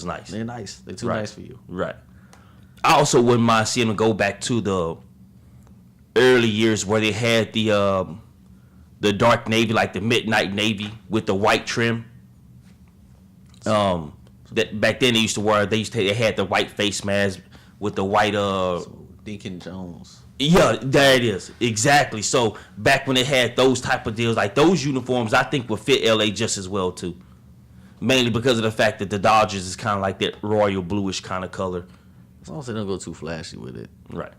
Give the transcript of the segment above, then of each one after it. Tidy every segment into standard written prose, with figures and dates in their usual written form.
was nice. They're nice. They're too nice for you. Right. I also wouldn't mind seeing them go back to the early years where they had the dark navy, like the midnight navy with the white trim. That back then they had the white face mask with the white So Deacon Jones. Yeah, there it is. Exactly. So back when they had those type of deals, like those uniforms, I think would fit LA just as well too. Mainly because of the fact that the Dodgers is kind of like that royal bluish kind of color. As long as they don't go too flashy with it. Right.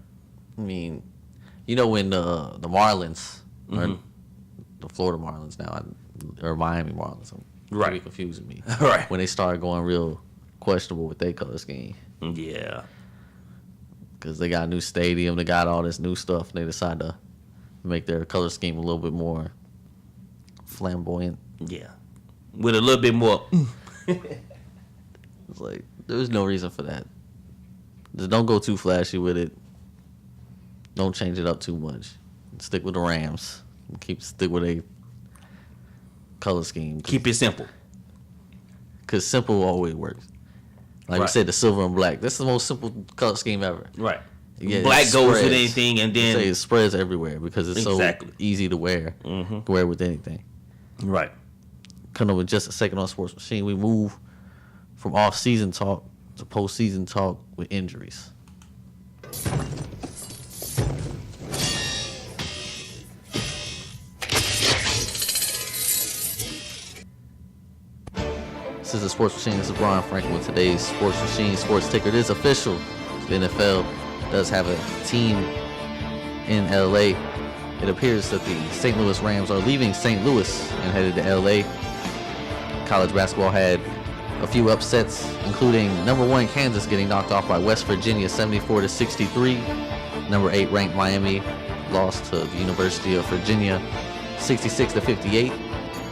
I mean, you know when the Marlins, or the Florida Marlins now, or Miami Marlins, Right. Be confusing me. Right. When they started going real questionable with their color scheme. Yeah. Because they got a new stadium, they got all this new stuff, and they decided to make their color scheme a little bit more flamboyant. Yeah. With a little bit more. It's like, there's no reason for that. Just don't go too flashy with it. Don't change it up too much. Stick with the Rams. Stick with a color scheme. Keep it simple. Because simple always works. Like we said, the silver and black. That's the most simple color scheme ever. Right. Yeah, black goes with anything, and then it spreads everywhere because it's so easy to wear. You can wear with anything. Right. Coming up with just a second on Sports Machine, we move from off-season talk to post-season talk with injuries. This is the Sports Machine. This is Brian Franklin with today's Sports Machine Sports Ticker. It is official. The NFL does have a team in LA. It appears that the St. Louis Rams are leaving St. Louis and headed to LA. College basketball had a few upsets, including number 1 Kansas getting knocked off by West Virginia 74-63. Number 8 ranked Miami lost to the University of Virginia 66-58.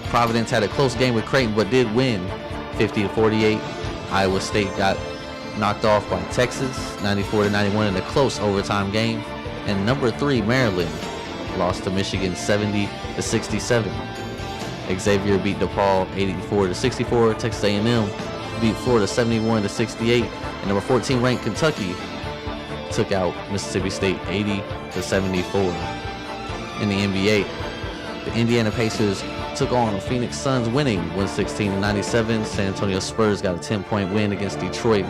Providence had a close game with Creighton but did win 50-48. Iowa State got knocked off by Texas 94-91 in a close overtime game. And number 3 Maryland lost to Michigan 70-67. Xavier beat DePaul 84-64. Texas A&M beat Florida 71-68. And number 14 ranked Kentucky took out Mississippi State 80-74. In the NBA, the Indiana Pacers took on the Phoenix Suns, winning 116-97. San Antonio Spurs got a 10-point win against Detroit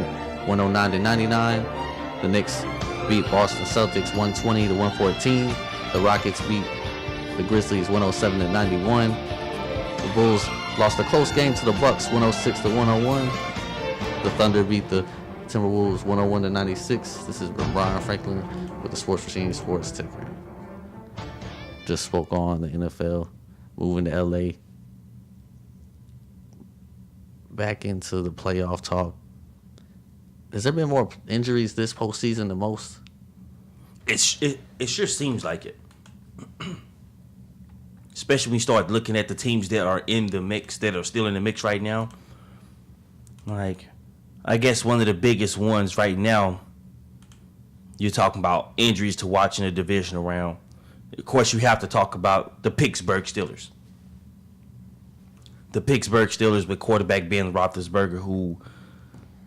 109-99. The Knicks beat Boston Celtics 120-114. The Rockets beat the Grizzlies 107-91. The Bulls lost a close game to the Bucks 106-101. The Thunder beat the Timberwolves 101-96. This is Brian Franklin with the Sports Machine Sports Ticker. Just spoke on the NFL moving to LA. Back into the playoff talk. Has there been more injuries this postseason than most? It sure seems like it. Especially when you start looking at the teams that are in the mix, that are still in the mix right now. Like, I guess one of the biggest ones right now, you're talking about injuries to watching a divisional round. Of course, you have to talk about the Pittsburgh Steelers. The Pittsburgh Steelers with quarterback Ben Roethlisberger, who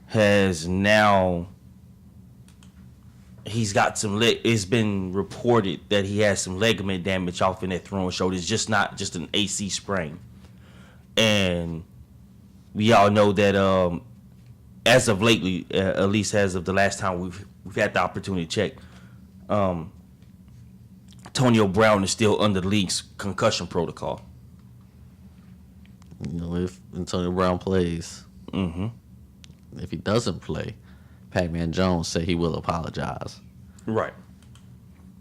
has now... He's got some. It's been reported that he has some ligament damage off in that throwing shoulder. It's just not just an AC sprain, and we all know that as of lately, at least as of the last time we've had the opportunity to check, Antonio Brown is still under the league's concussion protocol. You know, if Antonio Brown plays, if he doesn't play, Pac-Man Jones said he will apologize. Right.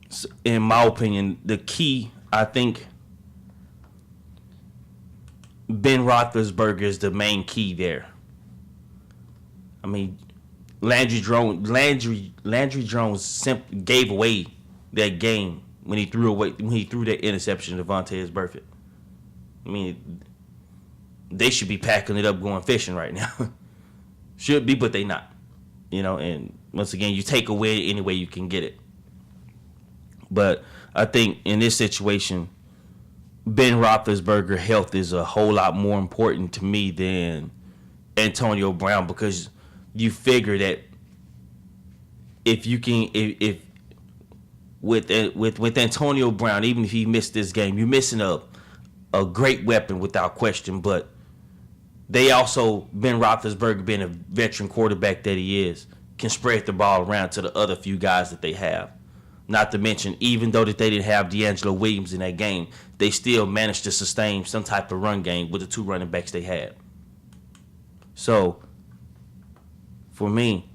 So in my opinion, the key, I think, Ben Roethlisberger is the main key there. I mean, Landry Jones simply gave away that game when he threw that interception to Vontaze Burfict. I mean, they should be packing it up, going fishing right now. Should be, but they not. You know, and once again, you take away any way you can get it. But I think in this situation, Ben Roethlisberger's health is a whole lot more important to me than Antonio Brown, because you figure that if you can, if with Antonio Brown, even if he missed this game, you're missing a great weapon without question. But they also, Ben Roethlisberger, being a veteran quarterback that he is, can spread the ball around to the other few guys that they have. Not to mention, even though that they didn't have D'Angelo Williams in that game, they still managed to sustain some type of run game with the 2 running backs they had. So, for me,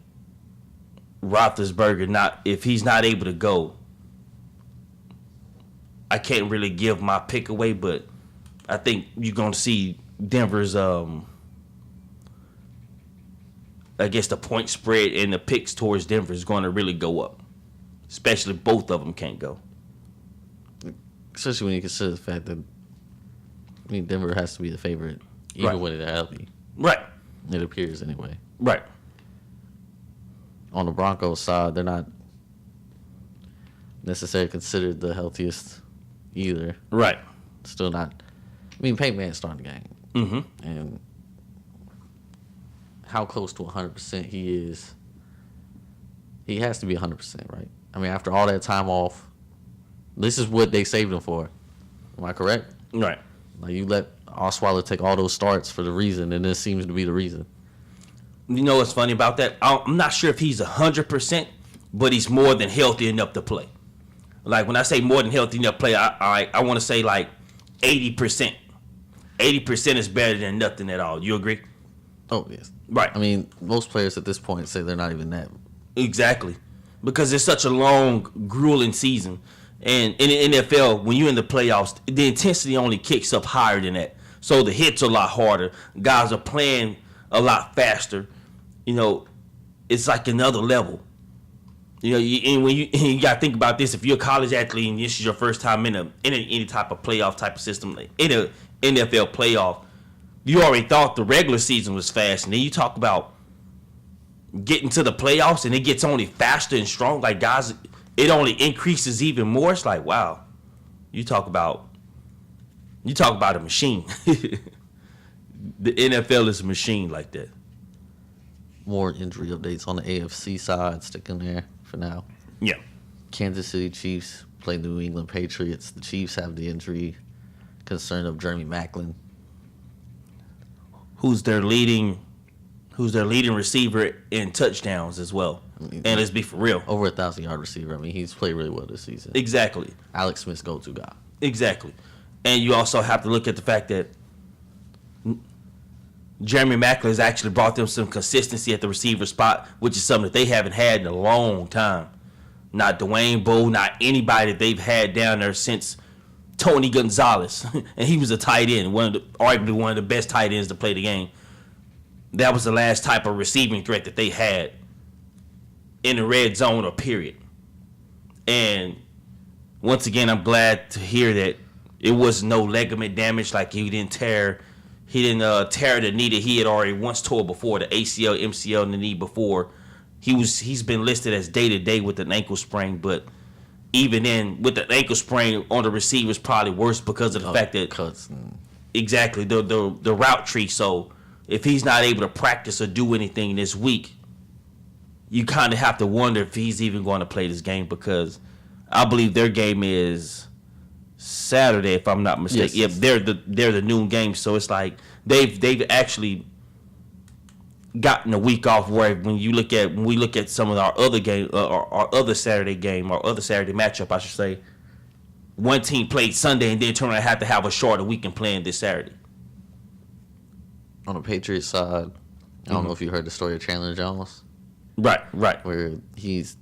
Roethlisberger, if he's not able to go, I can't really give my pick away, but I think you're going to see Denver's, I guess the point spread and the picks towards Denver is going to really go up. Especially both of them can't go. Especially when you consider the fact that, Denver has to be the favorite, even when they're healthy. Right. It appears anyway. Right. On the Broncos side, they're not necessarily considered the healthiest either. Right. Still not. Peyton Manning's starting the game. Mm-hmm. And how close to 100% he is, he has to be 100%, right? After all that time off, this is what they saved him for. Am I correct? Right. Like, you let Osweiler take all those starts for the reason, and this seems to be the reason. You know what's funny about that? I'm not sure if he's 100%, but he's more than healthy enough to play. Like, when I say more than healthy enough to play, I want to say like 80%. 80% is better than nothing at all. You agree? Oh, yes. Right. Most players at this point say they're not even that. Exactly. Because it's such a long, grueling season. And in the NFL, when you're in the playoffs, the intensity only kicks up higher than that. So the hits are a lot harder. Guys are playing a lot faster. It's like another level. And when you got to think about this, if you're a college athlete and this is your first time in any type of playoff type of system, in a NFL playoff, you already thought the regular season was fast, and then you talk about getting to the playoffs and it gets only faster and strong. Like, guys, it only increases even more. It's like, wow, you talk about a machine. The NFL is a machine like that. More injury updates on the AFC side, sticking there for now. Yeah. Kansas City Chiefs play New England Patriots. The Chiefs have the injury concern of Jeremy Maclin, who's their leading receiver in touchdowns as well. And let's be for real. Over 1,000-yard receiver. He's played really well this season. Exactly. Alex Smith's go-to guy. Exactly. And you also have to look at the fact that Jeremy Maclin has actually brought them some consistency at the receiver spot, which is something that they haven't had in a long time. Not Dwayne Bowe, not anybody that they've had down there since Tony Gonzalez. And he was a tight end, arguably one of the best tight ends to play the game. That was the last type of receiving threat that they had in the red zone or period. And once again, I'm glad to hear that it was no ligament damage, like he didn't tear the knee that he had already once tore before, the ACL, MCL in the knee before. He's been listed as day-to-day with an ankle sprain, but even then, with the ankle sprain on the receiver is probably worse because of the fact that exactly the route tree. So if he's not able to practice or do anything this week, you kind of have to wonder if he's even going to play this game, because I believe their game is Saturday, if I'm not mistaken. Yes. Yeah, they're the noon game, so it's like they've actually gotten a week off. Where when we look at some of our other game, our other Saturday game, our other Saturday matchup, I should say, one team played Sunday and then turn around have to have a shorter weekend playing this Saturday. On the Patriots side, I don't know if you heard the story of Chandler Jones. Right. Where he's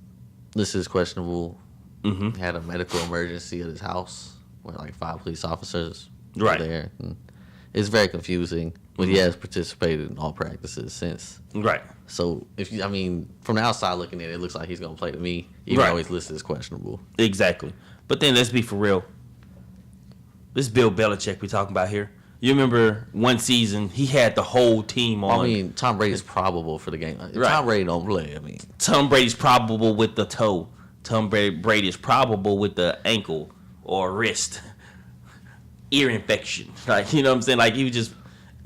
listed as questionable. Mm-hmm. Had a medical emergency at his house where like 5 police officers were Right. there. And it's very confusing, but he has participated in all practices since. Right. So if you, from the outside looking at it, it looks like he's gonna play to me, even though he's listed as questionable. Exactly. But then let's be for real. This Bill Belichick we talking about here. You remember one season he had the whole team on. Tom Brady's probable for the game. Right. Tom Brady don't play. Tom Brady's probable with the toe. Tom Brady is probable with the ankle or wrist. Ear infection. Like, you know what I'm saying? Like, he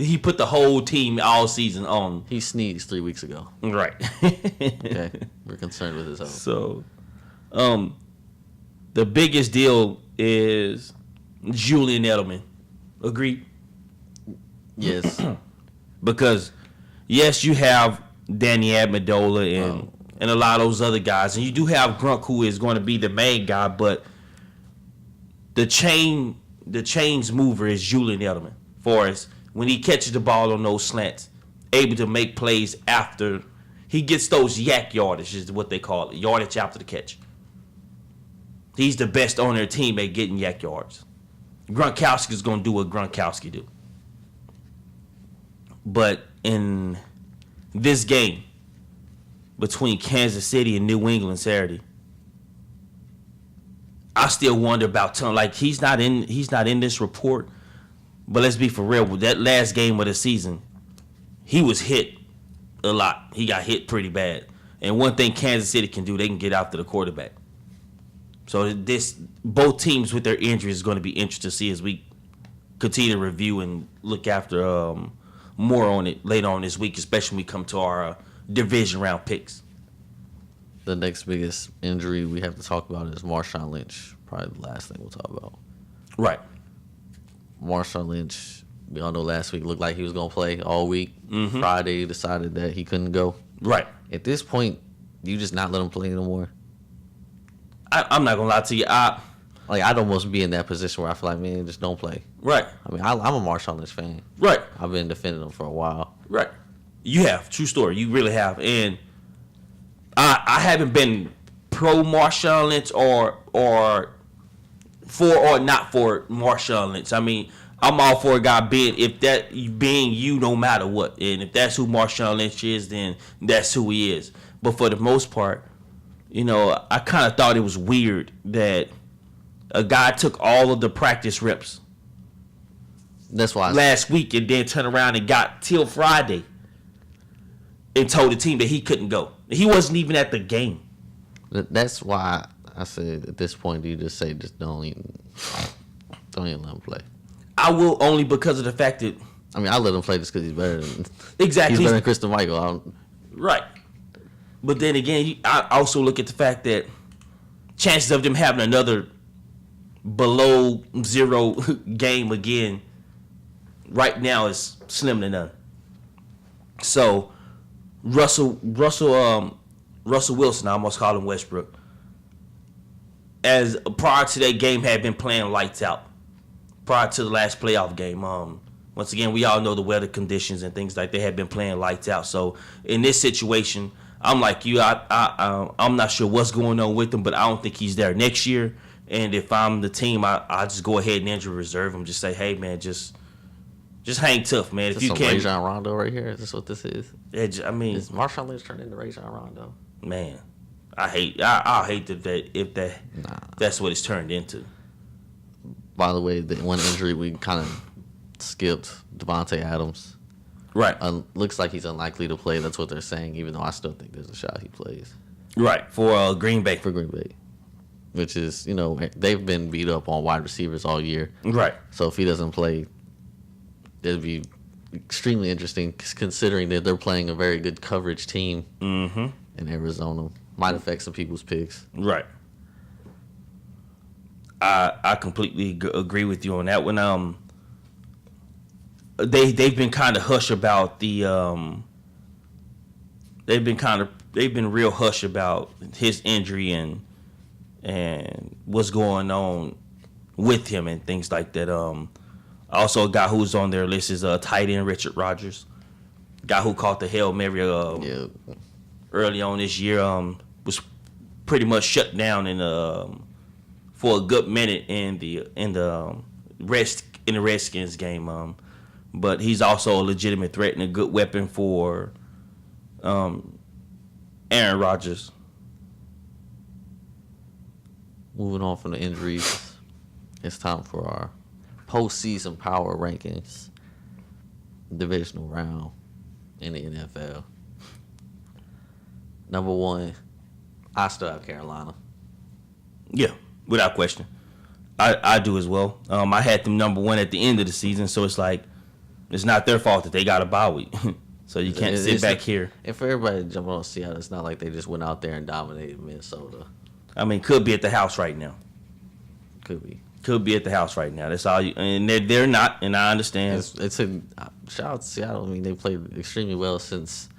he put the whole team all season on. He sneezed 3 weeks ago. Right. Okay, we're concerned with his health. So, the biggest deal is Julian Edelman. Agreed? Yes. Because, yes, you have Danny Amendola and a lot of those other guys. And you do have Gronk, who is going to be the main guy. But the chains mover is Julian Edelman. For us, when he catches the ball on those slants, able to make plays after he gets those yak yardage, is what they call it, yardage after the catch. He's the best on their team at getting yak yards. Gronkowski's going to do what Gronkowski do. But in this game between Kansas City and New England Saturday, I still wonder about Tom. Like, he's not in this report. But let's be for real. With that last game of the season, he was hit a lot. He got hit pretty bad. And one thing Kansas City can do, they can get after the quarterback. So both teams with their injuries is going to be interesting to see as we continue to review and look after more on it later on this week, especially when we come to our division round picks. The next biggest injury we have to talk about is Marshawn Lynch. Probably the last thing we'll talk about. Right. Marshawn Lynch, we all know last week looked like he was going to play all week. Mm-hmm. Friday decided that he couldn't go. Right. At this point, you just not let him play anymore? I'm not going to lie to you. I'd almost be in that position where I feel like, man, just don't play. Right. I mean, I'm a Marshawn Lynch fan. Right. I've been defending him for a while. Right. You have. True story. You really have. And I haven't been pro Marshawn Lynch or for or not for Marshawn Lynch. I mean, I'm all for a guy being you no matter what. And if that's who Marshawn Lynch is, then that's who he is. But for the most part, I kind of thought it was weird that a guy took all of the practice reps. That's why last week and then turned around and got till Friday and told the team that he couldn't go. He wasn't even at the game. That's why I said at this point, you just say just don't even let him play. I will, only because of the fact that I let him play just because he's better than exactly. He's better than Christian Michael. Right. But then again, I also look at the fact that chances of them having another below zero game again right now is slim to none. So Russell Wilson, I almost call him Westbrook, as prior to that game had been playing lights out. Prior to the last playoff game, once again, we all know the weather conditions and things like they had been playing lights out. So in this situation, I'm like you. I'm not sure what's going on with him, but I don't think he's there next year. And if I'm the team, I just go ahead and injury reserve him. Just say, hey man, just hang tough, man. Is if this you some can't, Rajon Rondo right here. Is this what this is? Is Marshawn Lynch turned into Rajon Rondo? Man, I hate that that's what it's turned into. By the way, the one injury we kind of skipped, Devontae Adams. Right. Looks like he's unlikely to play. That's what they're saying, even though I still think there's a shot he plays. Right, for Green Bay. For Green Bay. Which is, they've been beat up on wide receivers all year. Right. So if he doesn't play, it'd be extremely interesting considering that they're playing a very good coverage team in Arizona. Might affect some people's picks. Right. I completely agree with you on that one. They've been kind of hush about the they've been real hush about his injury and what's going on with him and things like that. Also, a guy who's on their list is tight end Richard Rodgers, guy who caught the Hail Mary early on this year. Was pretty much shut down for a good minute in the Redskins game. But he's also a legitimate threat and a good weapon for Aaron Rodgers. Moving on from the injuries, it's time for our postseason power rankings, divisional round in the NFL. Number one, I still have Carolina. Yeah, without question. I do as well. I had them number one at the end of the season, so it's like It's not their fault that they got a bye week. So you can't sit back here. And for everybody jumping on Seattle, it's not like they just went out there and dominated Minnesota. I mean, could be at the house right now. Could be. Could be at the house right now. That's all you. And they're not, and I understand. It's a shout out to Seattle. I mean, they played extremely well since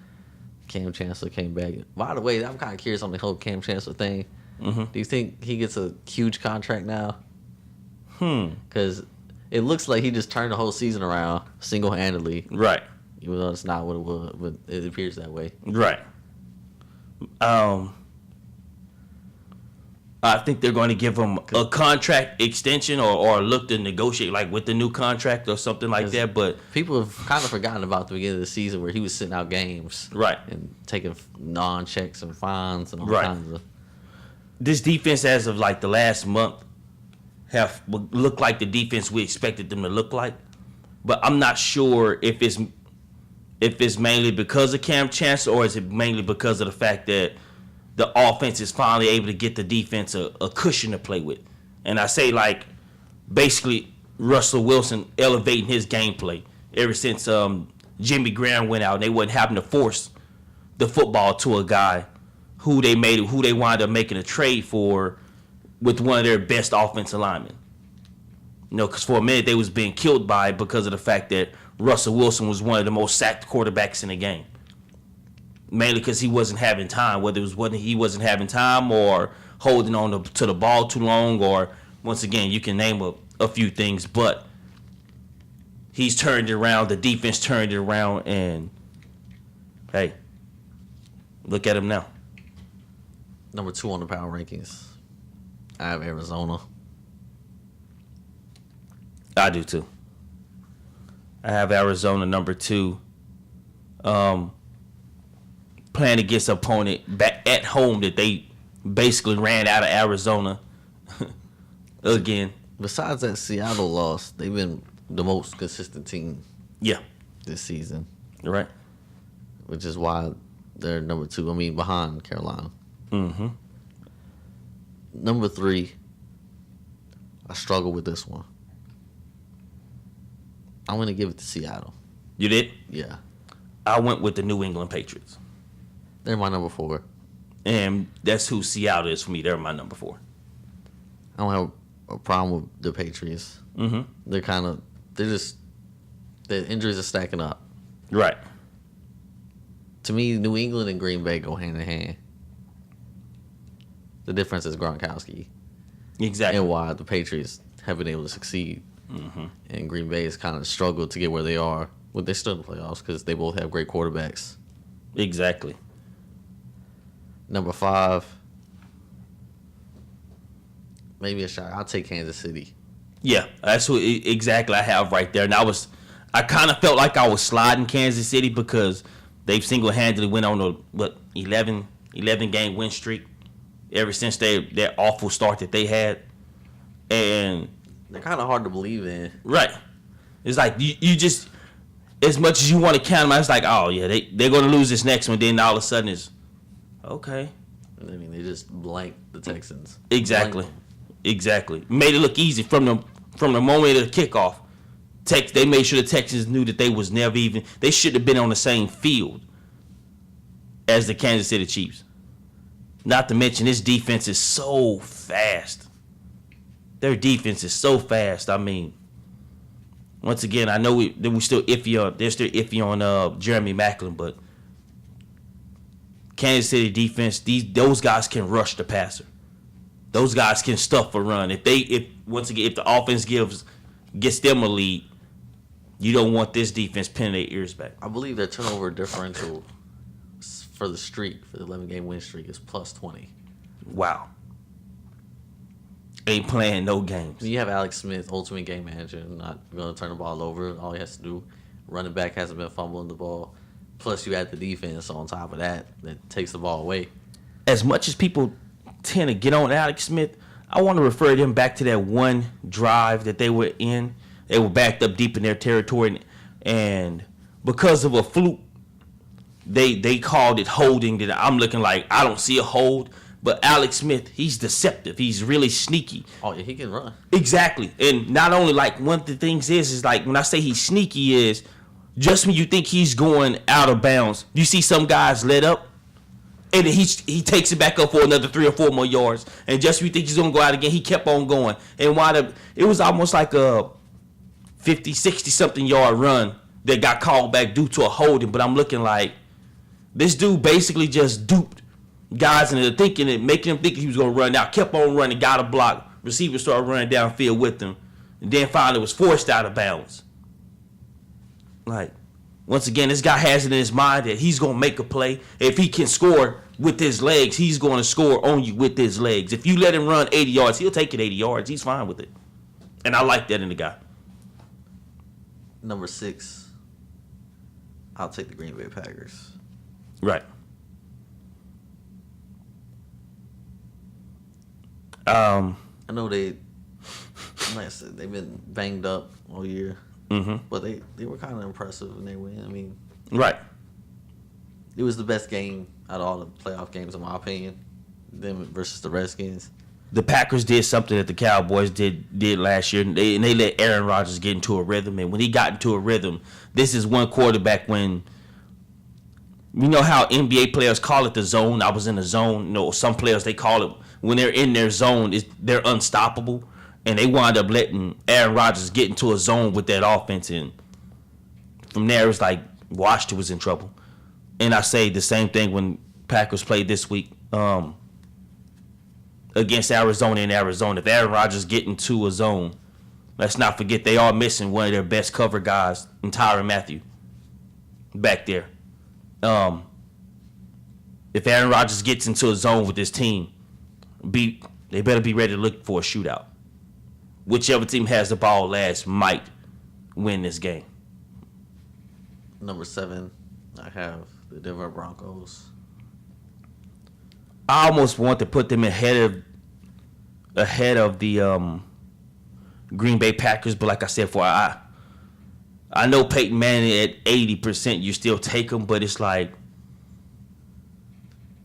Cam Chancellor came back. By the way, I'm kind of curious on the whole Cam Chancellor thing. Mm-hmm. Do you think he gets a huge contract now? Because it looks like he just turned the whole season around single-handedly. Right. Even though it's not what it was, but it appears that way. Right. I think they're going to give him a contract extension or look to negotiate like with the new contract or something like that. But people have kind of forgotten about the beginning of the season where he was sitting out games, right, and taking non-checks and fines and all kinds of. This defense, as of like the last month, have looked like the defense we expected them to look like. But I'm not sure if it's mainly because of Cam Chancellor or is it mainly because of the fact that the offense is finally able to get the defense a cushion to play with. And I say, like, basically Russell Wilson elevating his gameplay ever since Jimmy Graham went out and they wasn't having to force the football to a guy who they wound up making a trade for with one of their best offensive linemen. You know, because for a minute they was being killed by it because of the fact that Russell Wilson was one of the most sacked quarterbacks in the game. Mainly because he wasn't having time, whether it was he wasn't having time or holding on to the ball too long, or once again, you can name a few things, but he's turned it around, the defense turned it around, and hey, look at him now. Number 2 on the power rankings, I have Arizona. I do too. I have Arizona number 2. Playing against an opponent back at home that they basically ran out of Arizona again. Besides that Seattle loss, they've been the most consistent team. Yeah, this season. Right. Which is why they're number 2. I mean, behind Carolina. Mm-hmm. Number 3, I struggle with this one. I'm going to give it to Seattle. You did? Yeah. I went with the New England Patriots. They're my number 4. And that's who Seattle is for me. They're my number 4. I don't have a problem with the Patriots. Mm-hmm. The injuries are stacking up. Right. To me, New England and Green Bay go hand in hand. The difference is Gronkowski. Exactly. And why the Patriots have been able to succeed. Mm-hmm. And Green Bay has kind of struggled to get where they are. Well, they're still in the playoffs because they both have great quarterbacks. Exactly. Number 5, maybe a shot. I'll take Kansas City. Yeah, that's who exactly I have right there. And I kind of felt like I was sliding Kansas City because they've single-handedly went on a 11 game win streak ever since that awful start that they had, and they're kind of hard to believe in. Right. It's like you just, as much as you want to count them, it's like, oh yeah, they're going to lose this next one. Then all of a sudden it's okay. I mean, they just blanked the Texans. Exactly. Made it look easy from the moment of the kickoff. They made sure the Texans knew that they should have been on the same field as the Kansas City Chiefs. Not to mention this defense is so fast. Their defense is so fast. I mean, once again, I know they're still iffy on Jeremy Maclin, but Kansas City defense, those guys can rush the passer. Those guys can stuff a run. If the offense gets them a lead, you don't want this defense pinning their ears back. I believe their turnover differential for the streak, for the 11-game win streak, is plus 20. Wow. Ain't playing no games. You have Alex Smith, ultimate game manager, not going to turn the ball over. All he has to do, running back hasn't been fumbling the ball. Plus, you add the defense on top of that takes the ball away. As much as people tend to get on Alex Smith, I want to refer them back to that one drive that they were in. They were backed up deep in their territory, and because of a fluke, they called it holding. That I'm looking like I don't see a hold, but Alex Smith, he's deceptive. He's really sneaky. Oh yeah, he can run. Exactly, and not only like one of the things is like when I say he's sneaky is just when you think he's going out of bounds, you see some guys let up, and then he takes it back up for another 3 or 4 more yards. And just when you think he's going to go out again, he kept on going. And it was almost like a 50, 60-something yard run that got called back due to a holding. But I'm looking like this dude basically just duped guys into thinking it, making them think he was going to run out. Kept on running, got a block. Receiver started running downfield with him. And then finally was forced out of bounds. Like, once again, this guy has it in his mind that he's going to make a play. If he can score with his legs, he's going to score on you with his legs. If you let him run 80 yards, he'll take it 80 yards. He's fine with it. And I like that in the guy. Number 6, I'll take the Green Bay Packers. Right. I know like I said, they've been banged up all year. Mm-hmm. But they were kind of impressive when they win. I mean, right. It was the best game out of all the playoff games, in my opinion. Them versus the Redskins. The Packers did something that the Cowboys did last year, and they let Aaron Rodgers get into a rhythm. And when he got into a rhythm, this is one quarterback when, you know how NBA players call it the zone. I was in the zone. You know, some players, they call it, when they're in their zone, they're unstoppable. And they wound up letting Aaron Rodgers get into a zone with that offense. And from there, it's like Washington was in trouble. And I say the same thing when Packers played this week against Arizona in Arizona. If Aaron Rodgers get into a zone, let's not forget they are missing one of their best cover guys, Tyrann Mathieu, back there. If Aaron Rodgers gets into a zone with this team, they better be ready to look for a shootout. Whichever team has the ball last might win this game. Number 7, I have the Denver Broncos. I almost want to put them ahead of the Green Bay Packers, but like I said, I know Peyton Manning at 80%, you still take him, but it's like,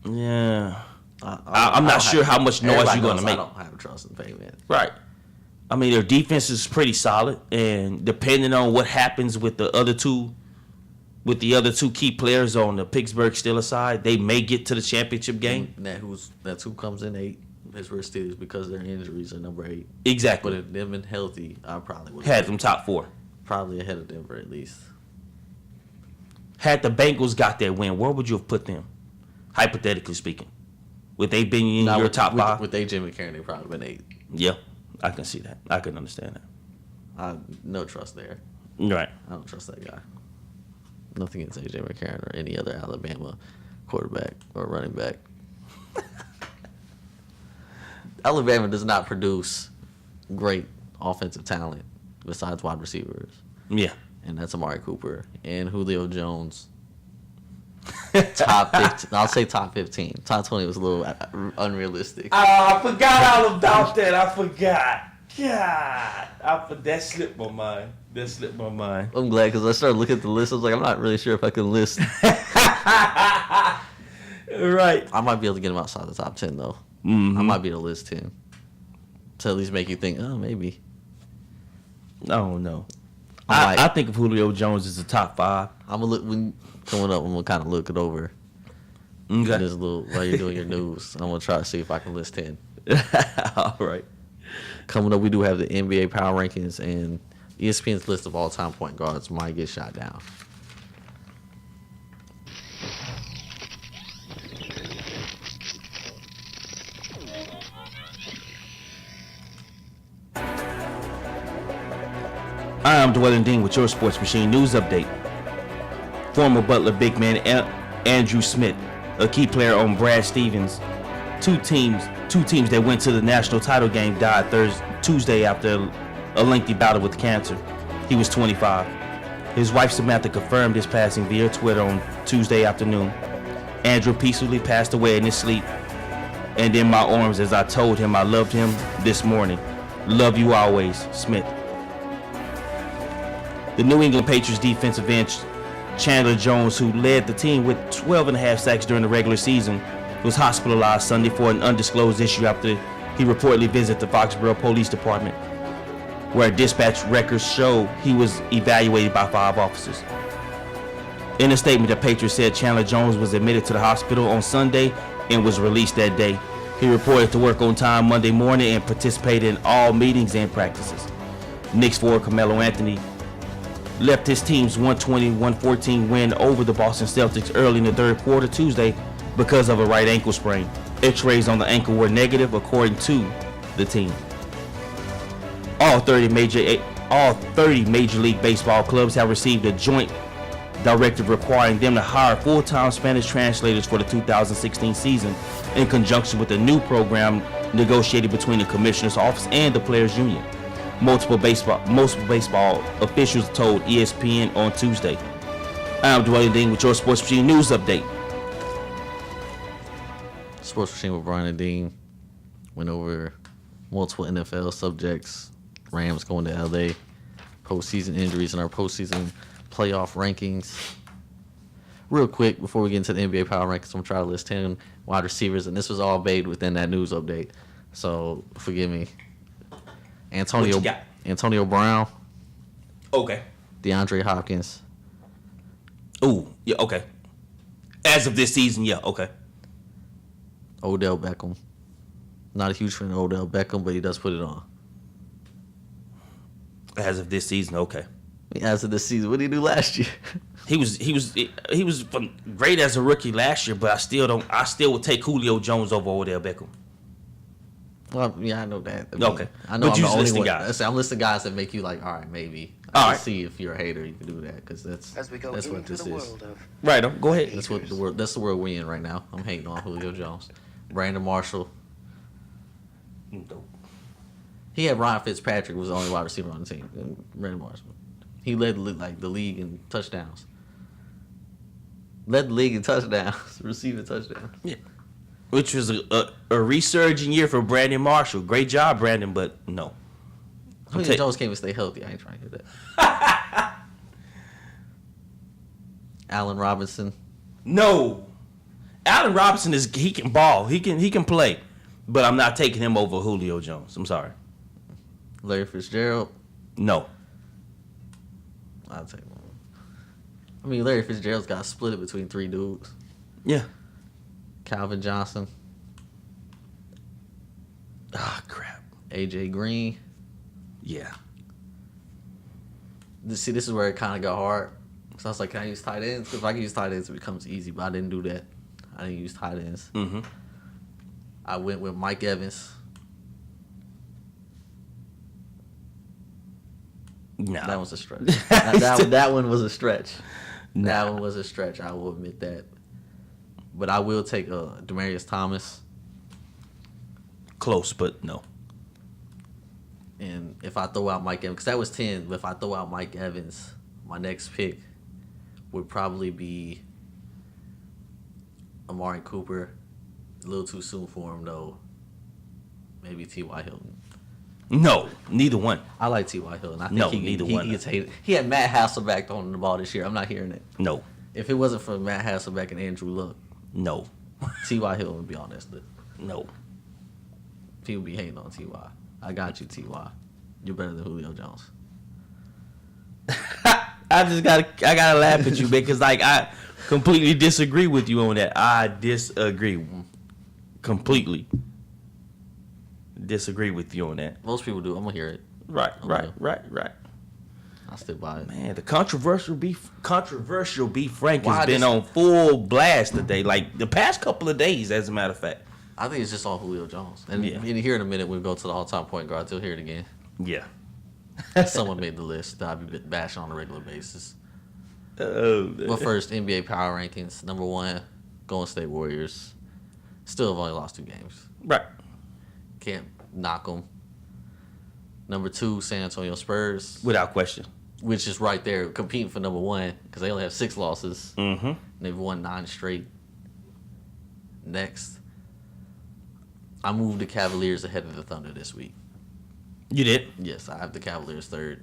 yeah, I'm not sure how much noise you're going to make. I don't have trust in Peyton Manning. Right. I mean, their defense is pretty solid, and depending on what happens with the other two key players on the Pittsburgh Steelers side, they may get to the championship game. And that's who comes in 8. Pittsburgh Steelers, because their injuries are number 8. Exactly. But if they've been healthy, I probably would had them top 4. Probably ahead of Denver at least. Had the Bengals got that win, where would you have put them? Hypothetically speaking, would they been in your top 5? With AJ McCarron, they probably been 8. Yeah, I can see that. I can understand that. No trust there. Right. I don't trust that guy. Nothing against AJ McCarron or any other Alabama quarterback or running back. Alabama does not produce great offensive talent besides wide receivers. Yeah. And that's Amari Cooper and Julio Jones. Top 15. I'll say top 15. Top 20 was a little unrealistic. Oh, I forgot all about that. I forgot. God. That slipped my mind. I'm glad because I started looking at the list. I was like, I'm not really sure if I can list. Right. I might be able to get him outside the top 10, though. Mm-hmm. I might be able to list him. To at least make you think, oh, maybe. Oh, no. I think of Julio Jones as a top 5. I'm going to look, when coming up, I'm going to kind of look it over. Okay. This little, while you're doing your news, I'm going to try to see if I can list 10. All right. Coming up, we do have the NBA Power Rankings, and ESPN's list of all-time point guards might get shot down. I am Dwellin Dean with your Sports Machine News Update. Former Butler big man Andrew Smith, a key player on Brad Stevens' two teams that went to the national title game, died Tuesday after a lengthy battle with cancer. He was 25. His wife Samantha confirmed his passing via Twitter on Tuesday afternoon. Andrew peacefully passed away in his sleep and in my arms as I told him I loved him this morning. Love you always, Smith. The New England Patriots defensive end Chandler Jones, who led the team with 12.5 sacks during the regular season, was hospitalized Sunday for an undisclosed issue after he reportedly visited the Foxborough Police Department, where dispatch records show he was evaluated by 5 officers. In a statement, the Patriots said Chandler Jones was admitted to the hospital on Sunday and was released that day. He reported to work on time Monday morning and participated in all meetings and practices. Knicks forward Carmelo Anthony left his team's 120-114 win over the Boston Celtics early in the third quarter Tuesday because of a right ankle sprain. X-rays on the ankle were negative, according to the team. All 30 Major League Baseball clubs have received a joint directive requiring them to hire full-time Spanish translators for the 2016 season in conjunction with a new program negotiated between the commissioner's office and the players' union. Multiple baseball officials told ESPN on Tuesday. I'm Dwayne Dean with your Sports Machine News Update. Sports Machine with Brian and Dean went over multiple NFL subjects. Rams going to LA, postseason injuries, and our postseason playoff rankings. Real quick, before we get into the NBA Power Rankings, I'm going to try to list 10 wide receivers, and this was all made within that news update. So, forgive me. Antonio Brown. Okay. DeAndre Hopkins. Ooh, yeah, okay. As of this season, yeah, okay. Odell Beckham. Not a huge fan of Odell Beckham, but he does put it on. As of this season, okay. As of this season, what did he do last year? He was great as a rookie last year, but I still would take Julio Jones over Odell Beckham. Well, yeah, I know that. Okay. I know but I'm you the only listing one. guys. I'm listing guys that make you like, all right, maybe. All I right. see if you're a hater, you can do that because that's what this is. Right, go ahead. That's what the world. That's the world we're in right now. I'm hating on Julio Jones, Brandon Marshall. Dope. He had Ryan Fitzpatrick was the only wide receiver on the team. And Brandon Marshall. He led the league in touchdowns. Led the league in touchdowns, receiving touchdowns. Yeah. Which was a resurging year for Brandon Marshall. Great job, Brandon, but no. Julio Jones can't even stay healthy. I ain't trying to hear that. Allen Robinson. No. Allen Robinson he can ball. He can play. But I'm not taking him over Julio Jones. I'm sorry. Larry Fitzgerald. No. I'll take one. I mean, Larry Fitzgerald's got split it between three dudes. Yeah. Calvin Johnson. Ah, crap. AJ Green. Yeah. See, this is where it kind of got hard. So I was like, can I use tight ends? Because if I can use tight ends, it becomes easy. But I didn't do that. I didn't use tight ends. Mm-hmm. I went with Mike Evans. No. That was a stretch. that one was a stretch. Nah. That one was a stretch. I will admit that. But I will take Demaryius Thomas. Close, but no. And if I throw out Mike Evans, because that was 10, but if I throw out Mike Evans, my next pick would probably be Amari Cooper. A little too soon for him, though. Maybe T.Y. Hilton. No, neither one. I like T.Y. Hilton. I think No, he neither one. Gets hated. He had Matt Hasselbeck throwing the ball this year. I'm not hearing it. No. If it wasn't for Matt Hasselbeck and Andrew Luck, No. T.Y. Hilton would be on that list. No. People be hating on T.Y. I got you, T.Y. You're better than Julio Jones. I gotta laugh at you because I completely disagree with you on that. I disagree completely. Disagree with you on that. Most people do. I'm gonna hear it. Right. I'll stick by it. Man, the controversial beef Frank Why has been this- on full blast today. Like the past couple of days, as a matter of fact. I think it's just all Julio Jones. And Yeah. here in a minute, we'll go to the all-time point guard. You'll hear it again. Yeah. Someone made the list that I'll be bashing on a regular basis. Oh, But first, NBA Power Rankings. Number 1, Golden State Warriors. Still have only lost 2 games. right. Can't knock them. Number 2, San Antonio Spurs, Without question. which is right there competing for number 1 because they only have 6 losses. Mm-hmm. They've won 9 straight. Next, I moved the Cavaliers ahead of the Thunder this week. You did. Yes, I have the Cavaliers 3rd.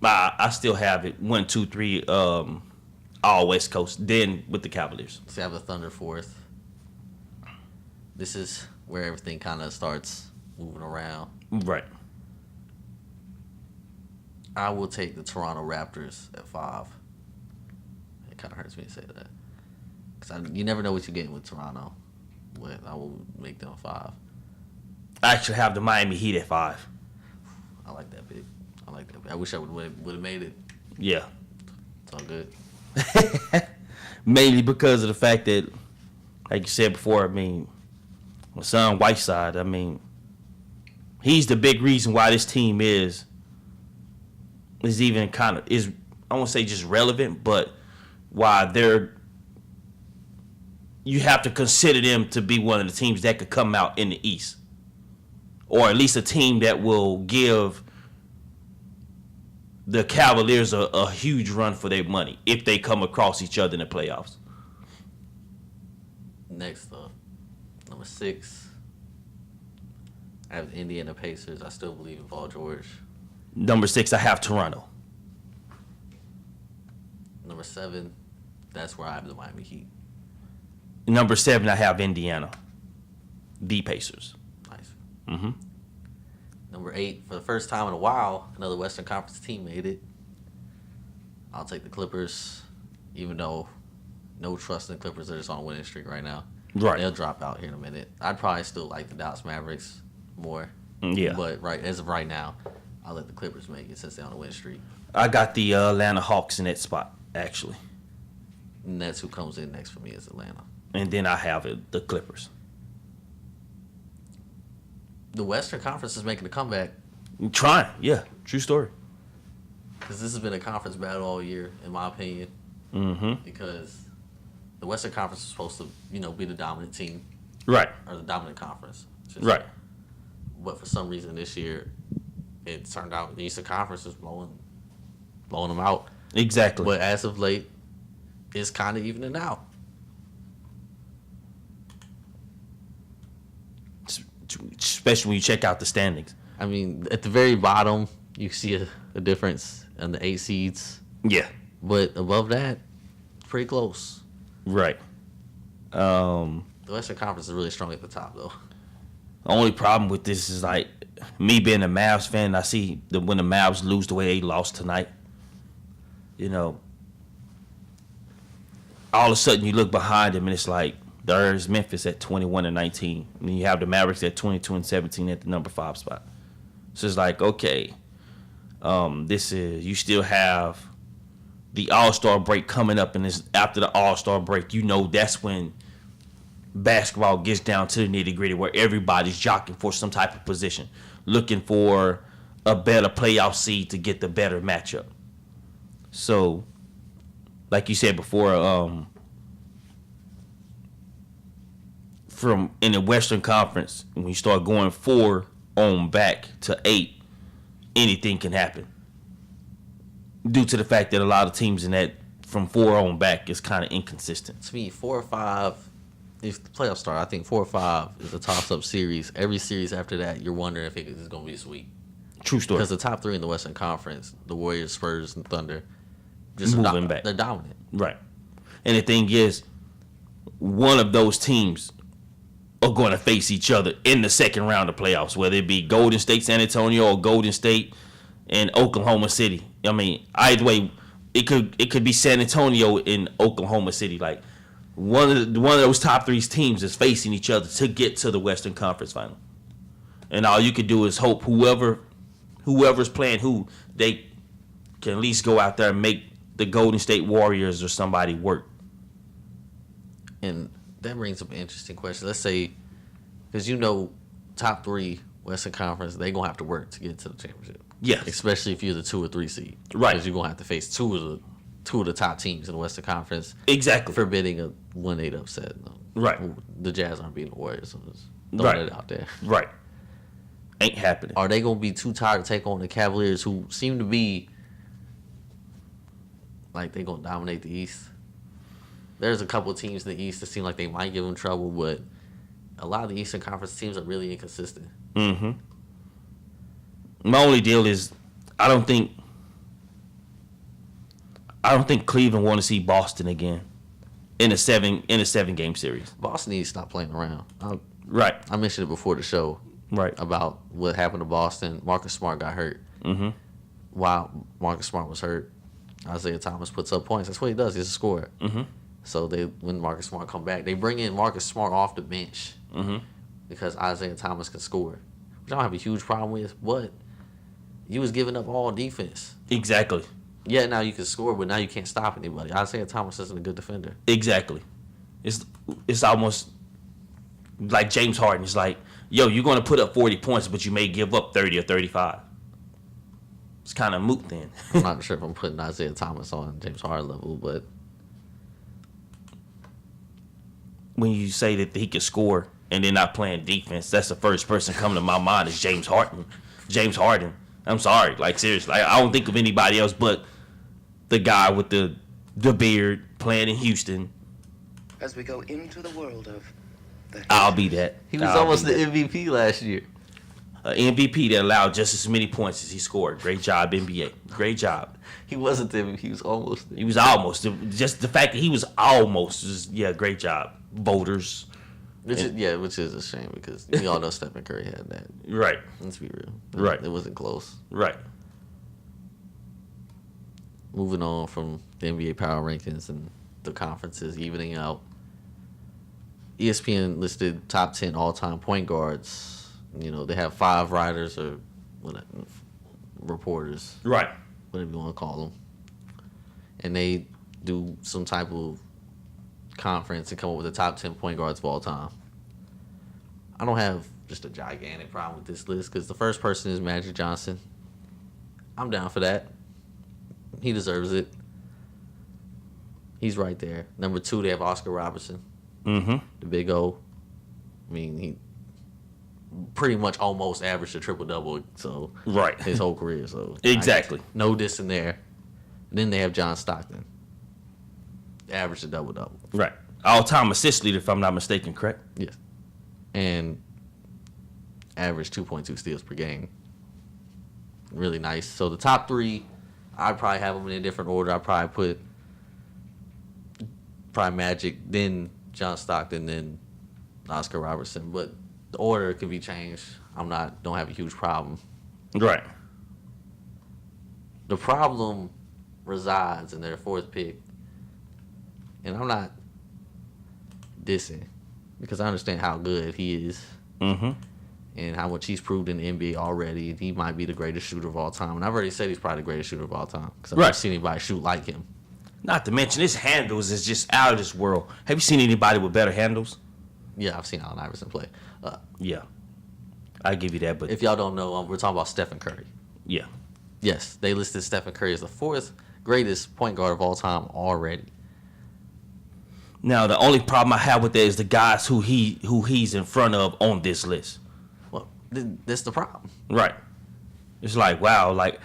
I still have it 1, 2, 3. All West Coast. Then with the Cavaliers. So I have the Thunder 4th. This is where everything kind of starts moving around. Right. I will take the Toronto Raptors at 5. kind of hurts me to say that. Because you never know what you're getting with Toronto. But I will make them 5. I actually have the Miami Heat at 5. I like that pick. I wish I would have made it. Yeah. It's all good. Mainly because of the fact that, like you said before, I mean, Hassan Whiteside, I mean, he's the big reason why this team is even kind of, I won't say just relevant, but why you have to consider them to be one of the teams that could come out in the East. Or at least a team that will give the Cavaliers a huge run for their money if they come across each other in the playoffs. Next up, number 6. I have the Indiana Pacers. I still believe in Paul George. Number 6, I have Toronto. Number 7, that's where I have the Miami Heat. Number 7, I have Indiana. The Pacers. Nice. Mm-hmm. Number 8, for the first time in a while, another Western Conference team made it. I'll take the Clippers, even though no trust in the Clippers. They're just on a winning streak right now. Right. They'll drop out here in a minute. I'd probably still like the Dallas Mavericks more. Yeah. But as of right now, I'll let the Clippers make it since they're on a winning streak. I got the Atlanta Hawks in that spot, actually. And that's who comes in next for me is Atlanta. And then I have the Clippers. The Western Conference is making a comeback. I'm trying, yeah. True story. Because this has been a conference battle all year, in my opinion. Mm-hmm. Because the Western Conference is supposed to, be the dominant team. Right. Or the dominant conference. Right. But for some reason this year, it turned out the Eastern Conference is blowing them out. Exactly. But as of late, it's kind of evening out. Especially when you check out the standings. I mean, at the very bottom, you see a difference in the 8 seeds. Yeah. But above that, pretty close. Right. The Western Conference is really strong at the top, though. The only problem with this is, like, me being a Mavs fan, I see when the Mavs lose the way they lost tonight, all of a sudden you look behind them and it's like, there's Memphis at 21-19. And you have the Mavericks at 22-17 at the number 5 spot. So it's like, okay, you still have the All-Star break coming up, and after the All-Star break, that's when basketball gets down to the nitty-gritty where everybody's jockeying for some type of position, looking for a better playoff seed to get the better matchup. So, like you said before, from in the Western Conference, when you start going 4 on back to 8, anything can happen. Due to the fact that a lot of teams in that from 4 on back is kind of inconsistent. To me, 4 or 5, if the playoffs start, I think 4 or 5 is a toss-up series. Every series after that, you're wondering if it is going to be a sweep. True story. Because the top 3 in the Western Conference, the Warriors, Spurs, and Thunder, just moving back. They're dominant. Right. And the thing is, one of those teams are going to face each other in the second round of playoffs, whether it be Golden State, San Antonio, or Golden State and Oklahoma City. I mean, either way, it could be San Antonio and Oklahoma City. Like one of those top 3 teams is facing each other to get to the Western Conference final. And all you can do is hope whoever's playing who, they can at least go out there and make the Golden State Warriors or somebody work. And that brings up an interesting question. Let's say, because top 3 Western Conference, they're going to have to work to get to the championship. Yes. Especially if you're the 2 or 3 seed. Right. Because you're going to have to face two of the top teams in the Western Conference. Exactly. Forbidding a 1-8 upset. Right. The Jazz aren't beating the Warriors, so just right. it out there. Right. Ain't happening. Are they going to be too tired to take on the Cavaliers, who seem to be like they're going to dominate the East? There's a couple of teams in the East that seem like they might give them trouble, but a lot of the Eastern Conference teams are really inconsistent. Mm-hmm. My only deal is I don't think Cleveland want to see Boston again in a 7-game series. Boston needs to stop playing around. Right. I mentioned it before the show. Right. About what happened to Boston. Marcus Smart got hurt. Mm-hmm. While Marcus Smart was hurt, Isaiah Thomas puts up points. That's what he does. He's a scorer. Mm-hmm. So when Marcus Smart come back, they bring in Marcus Smart off the bench because Isaiah Thomas can score, which I don't have a huge problem with. But you was giving up all defense. Exactly. Yeah, now you can score, but now you can't stop anybody. Isaiah Thomas isn't a good defender. Exactly. It's almost like James Harden. It's like, yo, you're going to put up 40 points, but you may give up 30 or 35. It's kind of moot then. I'm not sure if I'm putting Isaiah Thomas on James Harden level, but When you say that he can score and they're not playing defense, that's the first person coming to my mind is James Harden. James Harden. I'm sorry. Like, seriously. I don't think of anybody else but the guy with the beard playing in Houston. As we go into the world of the I'll be that. he was I'll almost be the that. MVP last year. MVP that allowed just as many points as he scored. Great job, NBA. Great job. He wasn't the MVP. He was almost. He was almost. Just the fact that he was almost is, yeah, great job. Voters. Which is a shame because we all know Stephen Curry had that. Right. Let's be real. Right. It wasn't close. Right. Moving on from the NBA power rankings and the conferences evening out. ESPN listed top 10 all-time point guards. You know, they have 5 writers or whatever, reporters, Right. whatever you want to call them. And they do some type of conference and come up with the top 10 point guards of all time. I don't have just a gigantic problem with this list because the first person is Magic Johnson. I'm down for that. He deserves it. He's right there. Number 2, they have Oscar Robertson, Mm-hmm. the big O. I mean, he pretty much almost averaged a triple-double so Right. his whole career. So Exactly. no diss in there. Then they have John Stockton. Averaged a double-double. Right. All-time assist leader, if I'm not mistaken, correct? Yes. And averaged 2.2 steals per game. Really nice. So the top 3, I'd probably have them in a different order. I'd probably put Magic, then John Stockton, then Oscar Robertson. But the order can be changed. Don't have a huge problem. Right. The problem resides in their 4th pick. And I'm not dissing because I understand how good he is Mm-hmm. and how much he's proved in the NBA already. He might be the greatest shooter of all time. And I've already said he's probably the greatest shooter of all time because I've Right. never seen anybody shoot like him. Not to mention his handles is just out of this world. Have you seen anybody with better handles? Yeah, I've seen Allen Iverson play. Yeah. I give you that, but If y'all don't know, we're talking about Stephen Curry. yeah. Yes, they listed Stephen Curry as the 4th greatest point guard of all time already. Now the only problem I have with that is the guys who he's in front of on this list. Well, that's the problem. Right. It's like, wow, like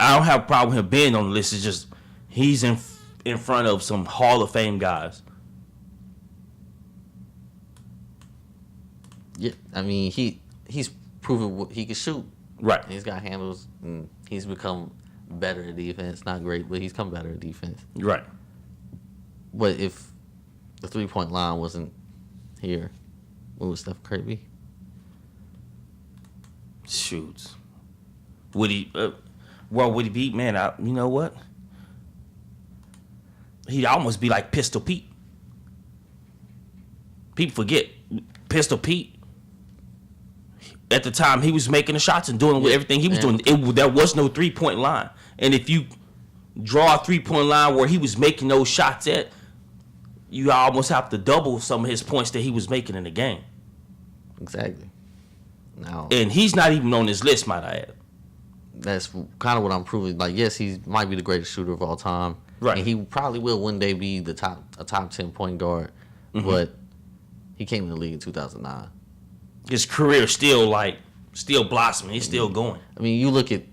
I don't have a problem with him being on the list. It's just he's in front of some Hall of Fame guys. Yeah, I mean he's proven he can shoot. Right. He's got handles and he's become better at defense. Not great, but he's come better at defense. Right. But if the 3-point line wasn't here, what would Stephen Curry be? Shoots. Would he? Well, would he be? Man, you know what? He'd almost be like Pistol Pete. People forget Pistol Pete. At the time, he was making the shots and doing everything he was doing. There was no 3-point line, and if you draw a 3-point line where he was making those shots at, you almost have to double some of his points that he was making in the game. Exactly. Now, And he's not even on this list, might I add. that's kind of what I'm proving. Like, yes, he might be the greatest shooter of all time. Right. And he probably will one day be a top 10 point guard. But he came in the league in 2009. His career is still blossoming. He's still going. I mean, you look at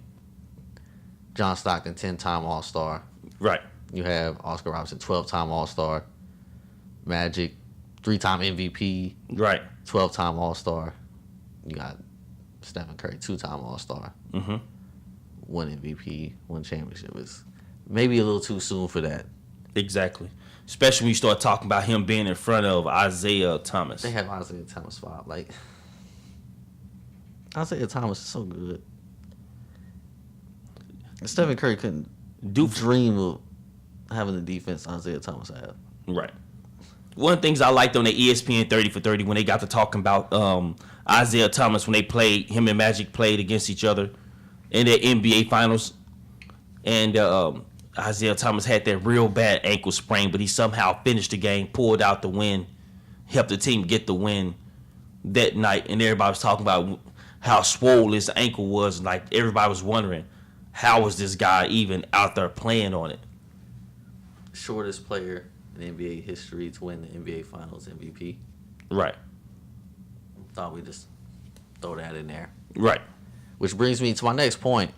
John Stockton, 10-time All-Star. Right. You have Oscar Robertson, 12-time All-Star. Magic, 3-time MVP, Right. 12-time All-Star. You got Stephen Curry, 2-time All-Star. Mm-hmm. 1 MVP, 1 championship. It's maybe a little too soon for that. Exactly. Especially when you start talking about him being in front of Isaiah Thomas. They have Isaiah Thomas 5. Like, Isaiah Thomas is so good. Stephen Curry couldn't dream of having the defense Isaiah Thomas had. Right. One of the things I liked on the ESPN 30 for 30 when they got to talking about Isaiah Thomas when they played, him and Magic played against each other in the NBA Finals. And Isaiah Thomas had that real bad ankle sprain, but he somehow finished the game, pulled out the win, helped the team get the win that night. And everybody was talking about how swole his ankle was. Like, everybody was wondering, how was this guy even out there playing on it? Shortest player in NBA history to win the NBA Finals MVP. Right. Thought we'd just throw that in there. Right. Which brings me to my next point.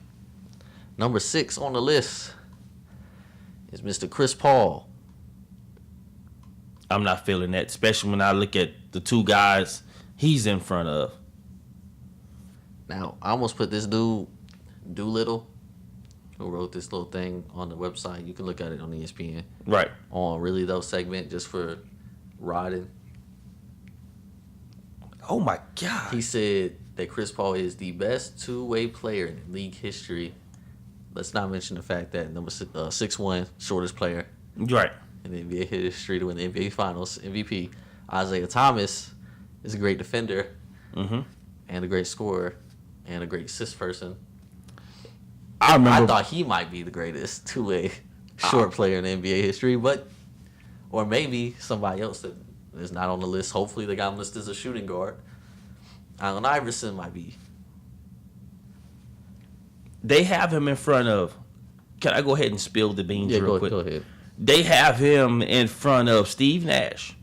Number 6 on the list is Mr. Chris Paul. I'm not feeling that, especially when I look at the two guys he's in front of. Now, I almost put this dude, Doolittle, who wrote this little thing on the website. You can look at it on ESPN. Right. On Really Though segment just for riding. Oh, my God. He said that Chris Paul is the best two-way player in league history. Let's not mention the fact that number 6'1", shortest player Right. in the NBA history to win the NBA Finals MVP. Isaiah Thomas is a great defender and a great scorer and a great assist person. I thought he might be the greatest two-way short player in NBA history, or maybe somebody else that is not on the list. Hopefully they got him listed as a shooting guard. Allen Iverson might be. They have him in front of. Can I go ahead and spill the beans real quick? Go ahead. They have him in front of Steve Nash,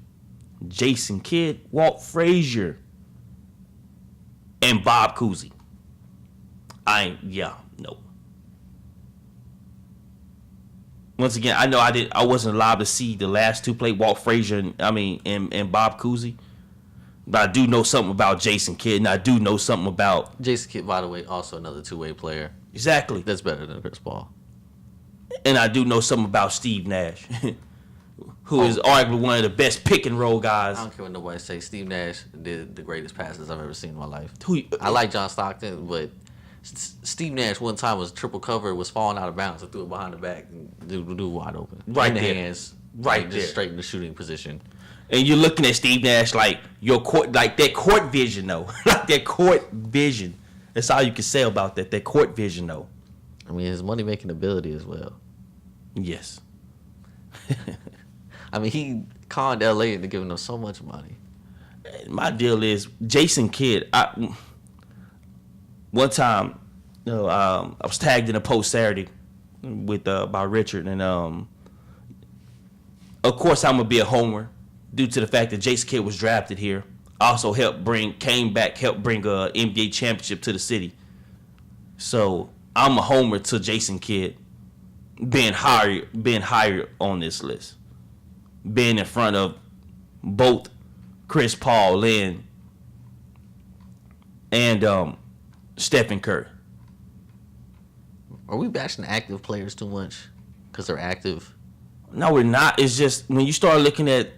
Jason Kidd, Walt Frazier, and Bob Cousy. No. Once again, I know I wasn't allowed to see the last two play, Walt Frazier and Bob Cousy. But I do know something about Jason Kidd, and I do know something about Jason Kidd, by the way, also another two-way player. Exactly. That's better than Chris Paul. And I do know something about Steve Nash, who is arguably one of the best pick and roll guys. I don't care what nobody say. Steve Nash did the greatest passes I've ever seen in my life. Who- I like John Stockton, but Steve Nash one time was triple cover, was falling out of bounds, and threw it behind the back, and dude wide open, Right in the there. hands, Right like, there. just straight in the shooting position. And you're looking at Steve Nash like your court, like that court vision though, like that court vision. That's all you can say about that. That court vision though. I mean, his money making ability as well. Yes. I mean, he conned LA into giving them so much money. My deal is Jason Kidd. One time, I was tagged in a post Saturday with by Richard, and of course I'm gonna be a homer due to the fact that Jason Kidd was drafted here. Also helped bring a NBA championship to the city. So I'm a homer to Jason Kidd being hired on this list, being in front of both Chris Paul and Stephen Curry. Are we bashing active players too much because they're active? No, we're not. It's just when you start looking at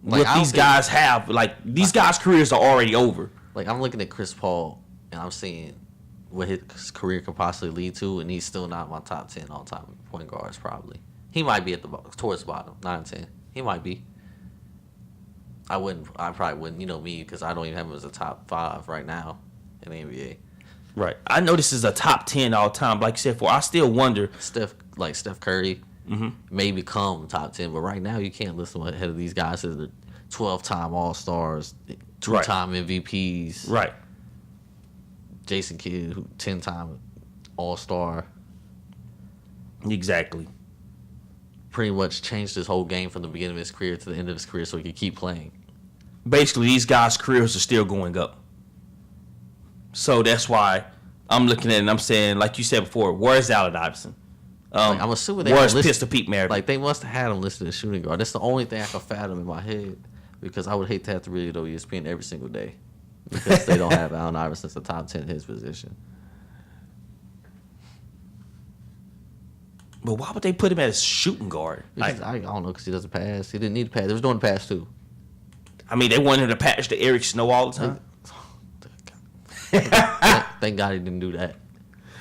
Like, what these guys have, like these guys' careers are already over. Like, I'm looking at Chris Paul, and I'm seeing what his career could possibly lead to, and he's still not my top 10 all-time point guards, probably. He might be at the towards the bottom, 9 and 10. He might be. I probably wouldn't, me, because I don't even have him as a top 5 right now in the NBA. Right. I know this is a top 10 all-time. Like I said before, I still wonder. Steph Curry may become top 10, but right now you can't list him ahead of these guys as the 12-time All-Stars, 2-time MVPs. Right. Jason Kidd, 10-time All-Star. Exactly. Pretty much changed his whole game from the beginning of his career to the end of his career so he could keep playing. Basically, these guys' careers are still going up. So that's why I'm looking at it and I'm saying, like you said before, where's Allen Iverson? I'm assuming they where's listed, Pistol Pete Maravich? Like, they must have had him listed as shooting guard. That's the only thing I can fathom in my head, because I would hate to have to really know ESPN every single day because they don't have Allen Iverson as the top 10 in his position. But why would they put him as shooting guard? Because I don't know, because he doesn't pass. He didn't need to pass. They was doing the pass too. I mean, they wanted to patch to Eric Snow all the time. Thank God he didn't do that.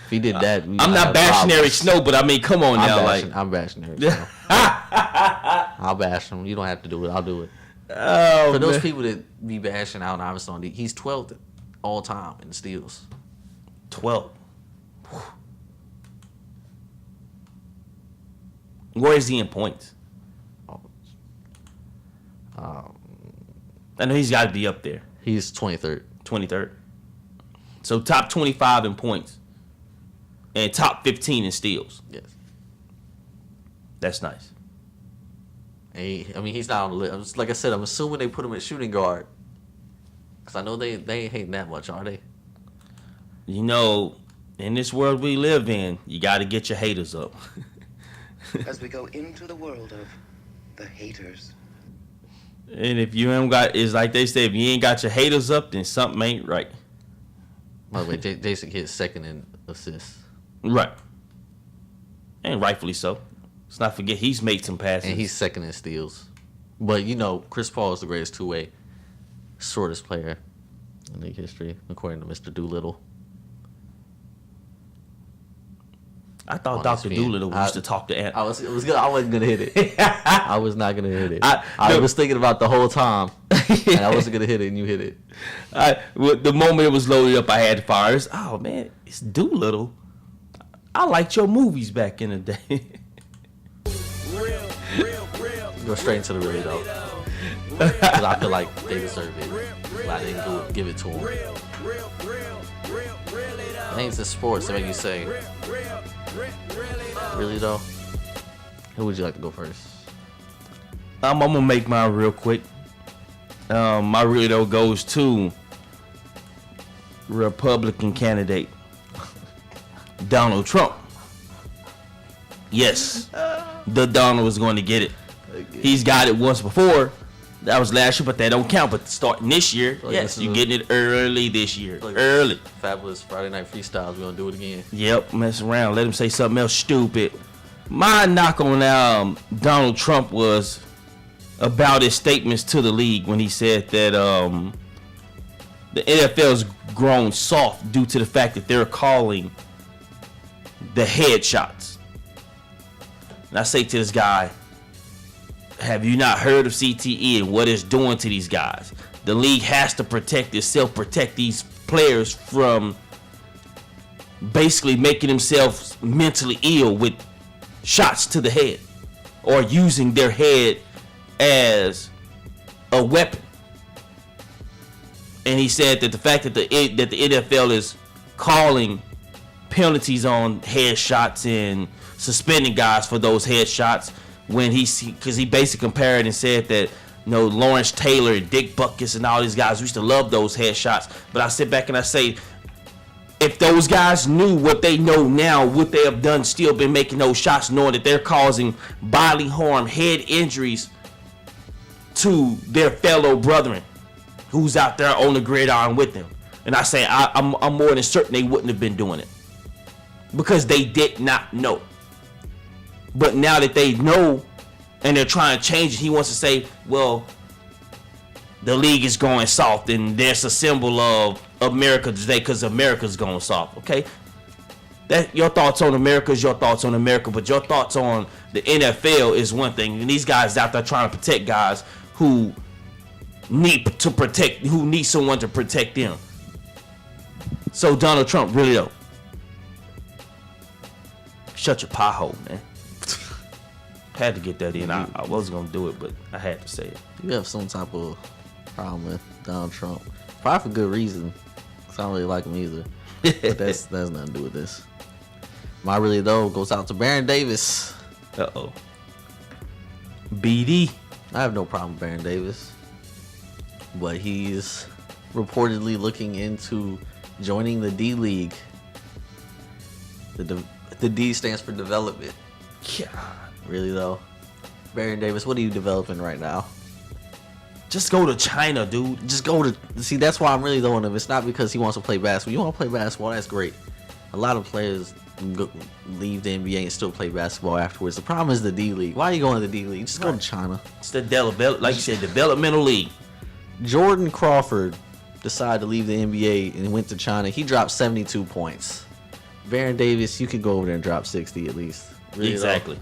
If he did that, I'm not bashing Eric Snow, but I mean, come on now, I'm bashing Eric Snow. I'll bash him. You don't have to do it. I'll do it. Oh, For those people that be bashing Allen Iverson, he's 12th all time in steals. 12. Where is he in points? I know he's got to be up there. He's 23rd. 23rd. So top 25 in points. And top 15 in steals. Yes. That's nice. And he's not on the list. Like I said, I'm assuming they put him at shooting guard. Because I know they ain't hating that much, are they? You know, in this world we live in, you got to get your haters up. As we go into the world of the haters. And if you ain't got, it's like they say, if you ain't got your haters up, then something ain't right. By the way, Jason Kidd's second in assists. Right. And rightfully so. Let's not forget he's made some passes. And he's second in steals. But, Chris Paul is the greatest two-way shortest player in league history, according to Mr. Doolittle. I thought Dr. Doolittle used to talk to Ant. I wasn't gonna hit it. I was not gonna hit it. I was thinking about the whole time, and I wasn't gonna hit it, and you hit it. The moment it was loaded up, I had to fire. Oh man, it's Doolittle. I liked your movies back in the day. Go straight into the really though, because I feel like they deserve it, but I didn't give it to them. Things in sports that make you say, really though? Who would you like to go first? I'm gonna make mine real quick. My really though goes to Republican candidate Donald Trump. Yes, the Donald was going to get it. He's got it once before. That was last year, but that don't count. But starting this year, yes, you're getting it early this year. Early. Fabulous Friday Night Freestyles. We're going to do it again. Yep, mess around. Let him say something else stupid. My knock on Donald Trump was about his statements to the league when he said that the NFL's grown soft due to the fact that they're calling the headshots. And I say to this guy, have you not heard of CTE and what it's doing to these guys? The league has to protect itself, protect these players from basically making themselves mentally ill with shots to the head or using their head as a weapon. And he said that the fact that the NFL is calling penalties on headshots and suspending guys for those headshots, when because he basically compared and said that Lawrence Taylor and Dick Butkus and all these guys used to love those headshots. But I sit back and I say, if those guys knew what they know now, would they have done still been making those shots, knowing that they're causing bodily harm, head injuries to their fellow brethren who's out there on the gridiron with them? And I say I'm more than certain they wouldn't have been doing it because they did not know. But now that they know and they're trying to change it, he wants to say, well, the league is going soft and there's a symbol of America today because America's going soft. Okay, that your thoughts on America is your thoughts on America, but your thoughts on the NFL is one thing. And these guys out there trying to protect guys who need someone to protect them. So Donald Trump, really though, shut your pie hole, man. Had to get that in. I wasn't gonna do it, but I had to say it. You have some type of problem with Donald Trump, probably for good reason. Cause I don't really like him either. But that's nothing to do with this. My really though goes out to Baron Davis. BD. I have no problem with Baron Davis, but he's reportedly looking into joining the D League. The D stands for development. God. Really though, Baron Davis, what are you developing right now? Just go to China, dude. Just go to see. That's why I'm really throwing him. It's not because he wants to play basketball. You want to play basketball? That's great. A lot of players leave the NBA and still play basketball afterwards. The problem is the D League. Why are you going to the D League? Just go to China. It's the like you said, developmental league. Jordan Crawford decided to leave the NBA and went to China. He dropped 72 points. Baron Davis, you could go over there and drop 60 at least. Really, Exactly. though.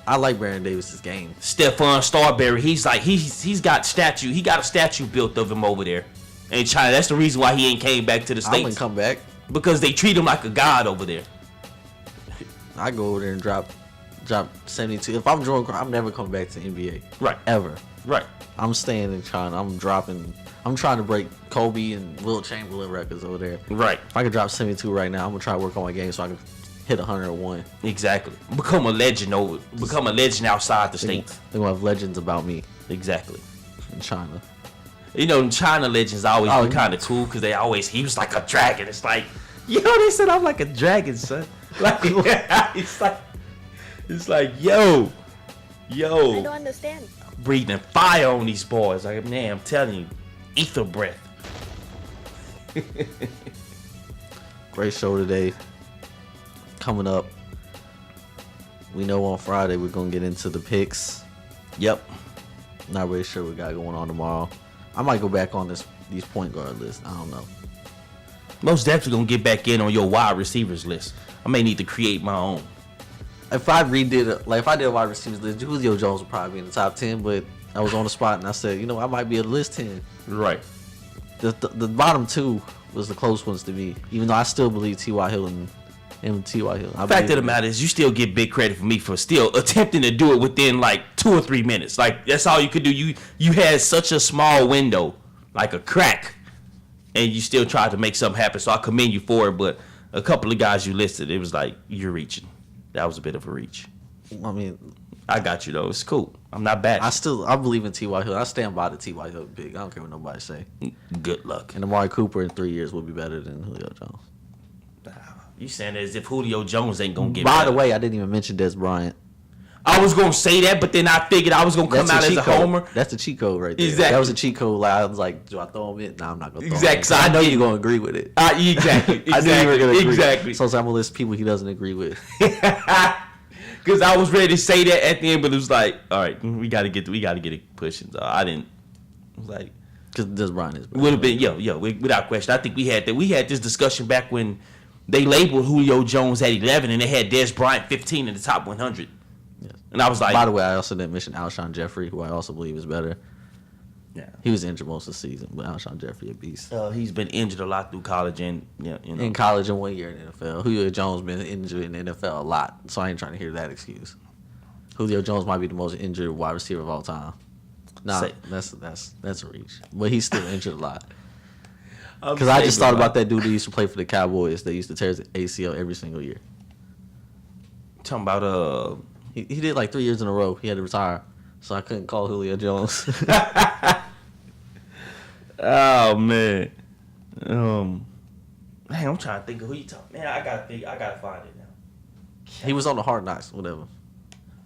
I like Baron Davis's game. Stephon Starberry, he's got statue. He got a statue built of him over there in China. That's the reason why he ain't came back to the I wouldn't States. come back. Because they treat him like a god over there. I go over there and drop 72. If I'm Jordan, I'm never coming back to NBA. Right. Ever. Right. I'm staying in China. I'm trying to break Kobe and Wilt Chamberlain records over there. Right. If I could drop 72 right now, I'm gonna try to work on my game so I can hit 101. Exactly. Become a legend outside the States. They're gonna have legends about me Exactly. in China. You know, China legends always Oh, be kind of cool because he was like a dragon. It's like, yo, they said I'm like a dragon, son. Like, it's like, yo, I don't understand. breathing fire on these boys. Like, man, I'm telling you, ether breath. Great show today. Coming up, we know on Friday we're gonna get into the picks. Yep. Not really sure what we got going on tomorrow. I might go back on these point guard lists. I don't know. Most definitely gonna get back in on your wide receivers list. I may need to create my own. If I did a wide receivers list, Julio Jones would probably be in the top 10. But I was on the spot and I said, I might be at list 10. Right. The bottom two was the close ones to me. Even though I still believe T.Y. Hilton and T.Y. Hill. The fact of the matter is, you still get big credit for me for still attempting to do it within like 2 or 3 minutes. Like, that's all you could do. You had such a small window, like a crack, and you still tried to make something happen. So I commend you for it. But a couple of guys you listed, it was like, you're reaching. That was a bit of a reach. I mean, I got you though. It's cool. I'm not bad. I believe in T.Y. Hill. I stand by the T.Y. Hill big. I don't care what nobody say. Good luck. And Amari Cooper in 3 years will be better than Julio Jones. You saying that as if Julio Jones ain't gonna get By better. the way, I didn't even mention Des Bryant. I was gonna say that, but then I figured I was gonna come out as a homer. That's the cheat code right there. Exactly. That was a cheat code. Like, I was like, do I throw him in? No, I'm not gonna throw him in. Exactly. So I I know didn't. you're gonna agree with it. Exactly. I knew you were gonna agree. Exactly. So I'm gonna list people he doesn't agree with. Because I was ready to say that at the end, but it was like, all right, we gotta get it pushing. So I didn't. I was like, Because Des Bryant is better. would have been without question. I think we had this discussion back when they labeled Julio Jones at 11 and they had Des Bryant 15 in the top 100. Yes. And I was like, By the way, I also didn't mention Alshon Jeffrey, who I also believe is better. yeah, He was injured most of the season, but Alshon Jeffrey a beast. he's been injured a lot through college and In college and 1 year in the NFL. Julio Jones been injured in the NFL a lot, so I ain't trying to hear that excuse. Julio Jones might be the most injured wide receiver of all time. Nah, Say- that's a reach. But he's still injured a lot. I'm Because I just saying thought about that dude that used to play for the Cowboys that used to tear his ACL every single year. talking about He did like 3 years in a row. He had to retire. So I couldn't call Julio Jones. oh man, man, I'm trying to think of who you talking. Man, I gotta find it now. He was on the Hard Knocks, whatever.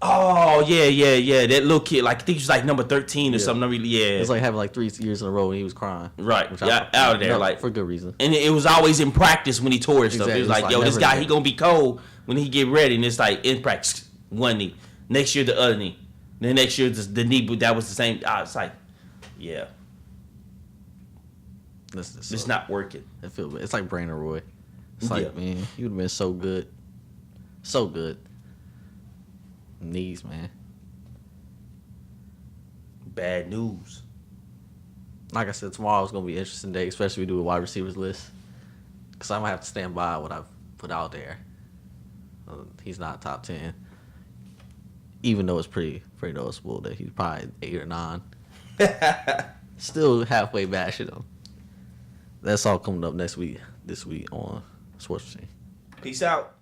Oh yeah. That little kid, like I think he was like number 13 or Yeah. something. Yeah, It was like having like 3 years in a row and he was crying. right. Which Yeah, out of there, like for good reason. And it was always in practice when he tore his stuff. Exactly. It was It's like, like yo, this never guy, in he the gonna be cold when he get ready. And it's like in practice, one knee. Next year, the other knee. Then next year, the knee, but that was the same. It's like, yeah, it's not working. It's like Brandon Roy. It's like, Yeah. man, you would have been so good. So good. Knees, man. Bad news. Like I said, tomorrow is going to be an interesting day, especially if we do a wide receivers list. Because I'm going to have to stand by what I've put out there. He's not top 10. Even though it's pretty noticeable that he's probably 8 or 9. Still halfway bashing him. That's all coming up this week on Sports Machine. Peace out.